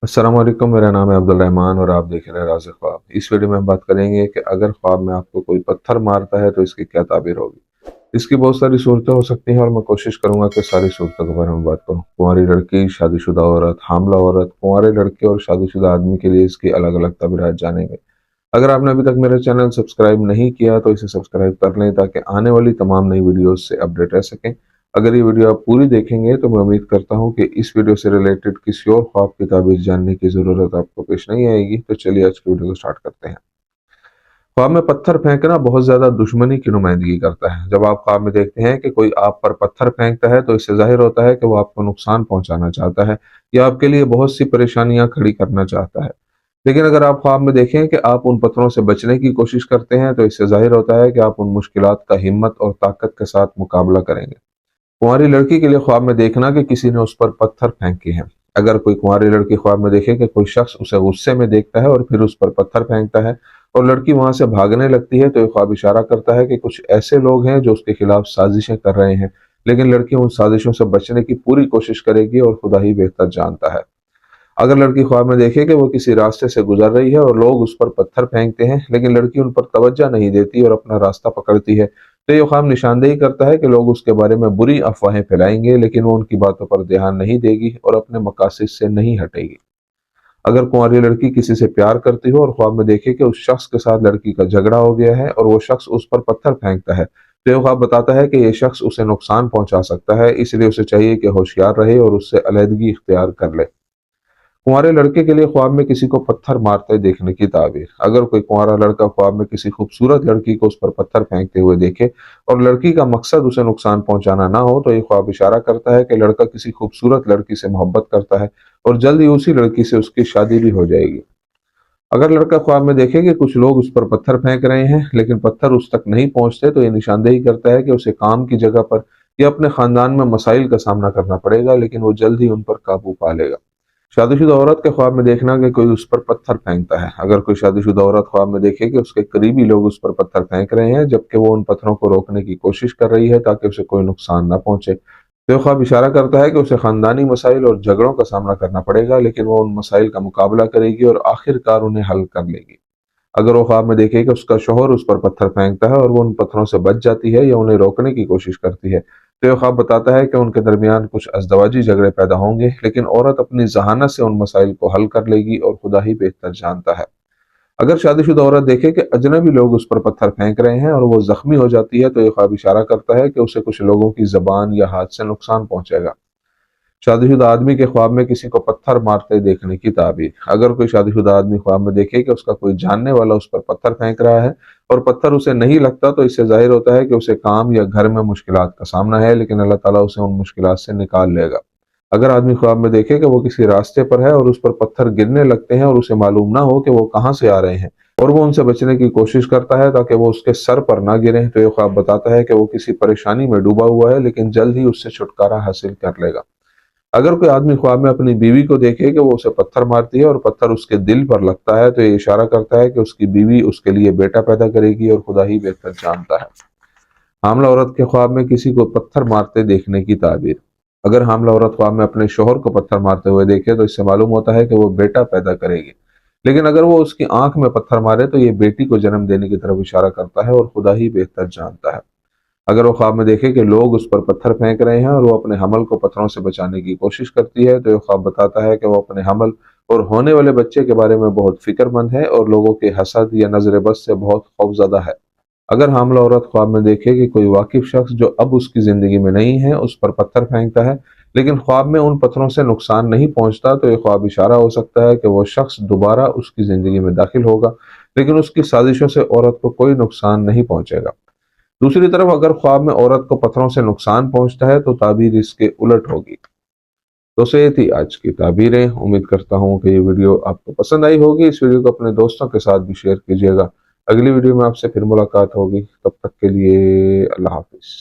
अस्सलाम वालेकुम, मेरा नाम है अब्दुल रहमान और आप देख रहे हैं राज़ ख्वाब। इस वीडियो में हम बात करेंगे कि अगर ख्वाब में आपको कोई पत्थर मारता है तो इसकी क्या ताबीर होगी। इसकी बहुत सारी सूरतें हो सकती हैं और मैं कोशिश करूंगा कि सारी सूरतों के बारे में बात करूं। कुंवारी लड़की, शादीशुदा औरत, हामला औरत, कुंवारे लड़के और शादीशुदा आदमी के लिए इसकी अलग अलग ताबीरात जानेंगे। अगर आपने अभी तक मेरा चैनल सब्सक्राइब नहीं किया तो इसे सब्सक्राइब कर लें ताकि आने वाली तमाम नई वीडियोस से अपडेट रह सकें। अगर ये वीडियो आप पूरी देखेंगे तो मैं उम्मीद करता हूँ कि इस वीडियो से रिलेटेड किसी और ख्वाब की ताबीर जानने की ज़रूरत आपको पेश नहीं आएगी। तो चलिए आज की वीडियो को स्टार्ट करते हैं। ख्वाब में पत्थर फेंकना बहुत ज़्यादा दुश्मनी की नुमाइंदगी करता है। जब आप ख्वाब में देखते हैं कि कोई आप पर पत्थर फेंकता है तो इससे जाहिर होता है कि वो आपको नुकसान पहुंचाना चाहता है या आपके लिए बहुत सी परेशानियां खड़ी करना चाहता है। लेकिन अगर आप ख्वाब में देखें कि आप उन पत्थरों से बचने की कोशिश करते हैं तो इससे जाहिर होता है कि आप उन मुश्किलात का हिम्मत और ताकत के साथ मुकाबला करेंगे। कुंवारी लड़की के लिए ख्वाब में देखना कि किसी ने उस पर पत्थर फेंके हैं। अगर कोई कुंवारी लड़की ख्वाब में देखे कि कोई शख्स उसे गुस्से में देखता है और फिर उस पर पत्थर फेंकता है और लड़की वहां से भागने लगती है तो ये ख्वाब इशारा करता है कि कुछ ऐसे लोग हैं जो उसके खिलाफ साजिशें कर रहे हैं, लेकिन लड़की उन साजिशों से बचने की पूरी कोशिश करेगी और खुदा ही बेहतर जानता है। अगर लड़की ख्वाब में देखे कि वो किसी रास्ते से गुजर रही है और लोग उस पर पत्थर फेंकते हैं, लेकिन लड़की उन पर तवज्जो नहीं देती और अपना रास्ता पकड़ती है, तो ये ख्वाब निशानदेही करता है कि लोग उसके बारे में बुरी अफवाहें फैलाएंगे, लेकिन वो उनकी बातों पर ध्यान नहीं देगी और अपने मकासद से नहीं हटेगी। अगर कुंवारी लड़की किसी से प्यार करती हो और ख्वाब में देखे कि उस शख्स के साथ लड़की का झगड़ा हो गया है और वो शख्स उस पर पत्थर फेंकता है, तो ये ख्वाब बताता है कि ये शख्स उसे नुकसान पहुंचा सकता है, इसलिए उसे चाहिए कि होशियार रहे और उससे अलहदगी इख्तियार कर ले। कुंवारे लड़के के लिए ख्वाब में किसी को पत्थर मारते देखने की ताबीर। अगर कोई कुंवारा लड़का ख्वाब में किसी खूबसूरत लड़की को उस पर पत्थर फेंकते हुए देखे और लड़की का मकसद उसे नुकसान पहुंचाना ना हो, तो ये ख्वाब इशारा करता है कि लड़का किसी खूबसूरत लड़की से मोहब्बत करता है और जल्द ही उसी लड़की से उसकी शादी भी हो जाएगी। अगर लड़का ख्वाब में देखे कि कुछ लोग उस पर पत्थर फेंक रहे हैं लेकिन पत्थर उस तक नहीं पहुंचते, तो ये निशानदेही करता है कि उसे काम की जगह पर या अपने खानदान में मसाइल का सामना करना पड़ेगा, लेकिन वो जल्द ही उन पर काबू पा लेगा। शादीशुदा औरत के ख्वाब में देखना कि कोई उस पर पत्थर फेंकता है। अगर कोई शादीशुदा औरत ख्वाब में देखे कि उसके करीबी लोग उस पर पत्थर फेंक रहे हैं जबकि वो उन पत्थरों को रोकने की कोशिश कर रही है ताकि उसे कोई नुकसान न पहुंचे, तो ये ख्वाब इशारा करता है कि उसे खानदानी मसाइल और झगड़ों का सामना करना पड़ेगा, लेकिन वो उन मसाइल का मुकाबला करेगी और आखिरकार उन्हें हल कर लेगी। अगर वो ख्वाब में देखे कि उसका शौहर उस पर पत्थर फेंकता है और वो उन पत्थरों से बच जाती है या उन्हें रोकने की कोशिश करती है, तो ये ख्वाब बताता है कि उनके दरमियान कुछ अज़दवाजी झगड़े पैदा होंगे, लेकिन औरत अपनी जहानत से उन मसाइल को हल कर लेगी और खुदा ही बेहतर जानता है। अगर शादीशुदा औरत देखे कि अजनबी लोग उस पर पत्थर फेंक रहे हैं और वो जख्मी हो जाती है, तो ये ख्वाब इशारा करता है कि उसे कुछ लोगों की जबान या हाथ से नुकसान पहुंचेगा। शादीशुदा आदमी के ख्वाब में किसी को पत्थर मारते देखने की ताबीर। अगर कोई शादीशुदा आदमी ख्वाब में देखे कि उसका कोई जानने वाला उस पर पत्थर फेंक रहा है और पत्थर उसे नहीं लगता, तो इससे जाहिर होता है कि उसे काम या घर में मुश्किलात का सामना है, लेकिन अल्लाह ताला उसे उन मुश्किलात से निकाल लेगा। अगर आदमी ख्वाब में देखे कि वो किसी रास्ते पर है और उस पर पत्थर गिरने लगते हैं और उसे मालूम ना हो कि वो कहाँ से आ रहे हैं और वो उनसे बचने की कोशिश करता है ताकि वो उसके सर पर ना गिरे, तो ये ख्वाब बताता है कि वो किसी परेशानी में डूबा हुआ है, लेकिन जल्द ही उससे छुटकारा हासिल कर लेगा। अगर कोई आदमी ख्वाब में अपनी बीवी को देखे कि वो उसे पत्थर मारती है और पत्थर उसके दिल पर लगता है, तो ये इशारा करता है कि उसकी बीवी उसके लिए बेटा पैदा करेगी और खुदा ही बेहतर जानता है। हामला औरत के ख्वाब में किसी को पत्थर मारते देखने की ताबीर। अगर हामला औरत ख्वाब में अपने शोहर को पत्थर मारते हुए देखे तो इससे मालूम होता है कि वो बेटा पैदा करेगी, लेकिन अगर वो उसकी आंख में पत्थर मारे तो ये बेटी को जन्म देने की तरफ इशारा करता है और खुदा ही बेहतर जानता है। अगर वो ख्वाब में देखे कि लोग उस पर पत्थर फेंक रहे हैं और वो अपने हमल को पत्थरों से बचाने की कोशिश करती है, तो ये ख्वाब बताता है कि वो अपने हमल और होने वाले बच्चे के बारे में बहुत फिक्रमंद है और लोगों के हसद या नजर बद से बहुत खौफजदा है। अगर हामला औरत ख्वाब में देखे कि कोई वाकिफ शख्स जो अब उसकी जिंदगी में नहीं है उस पर पत्थर फेंकता है, लेकिन ख्वाब में उन पत्थरों से नुकसान नहीं पहुंचता, तो ये ख्वाब इशारा हो सकता है कि वो शख्स दोबारा उसकी जिंदगी में दाखिल होगा, लेकिन उसकी साजिशों से औरत को कोई नुकसान नहीं पहुंचेगा। दूसरी तरफ अगर ख्वाब में औरत को पत्थरों से नुकसान पहुंचता है तो ताबीर इसके उलट होगी। तो से ये थी आज की ताबीरें। उम्मीद करता हूँ कि ये वीडियो आपको पसंद आई होगी। इस वीडियो को अपने दोस्तों के साथ भी शेयर कीजिएगा। अगली वीडियो में आपसे फिर मुलाकात होगी, तब तक के लिए अल्लाह हाफिज।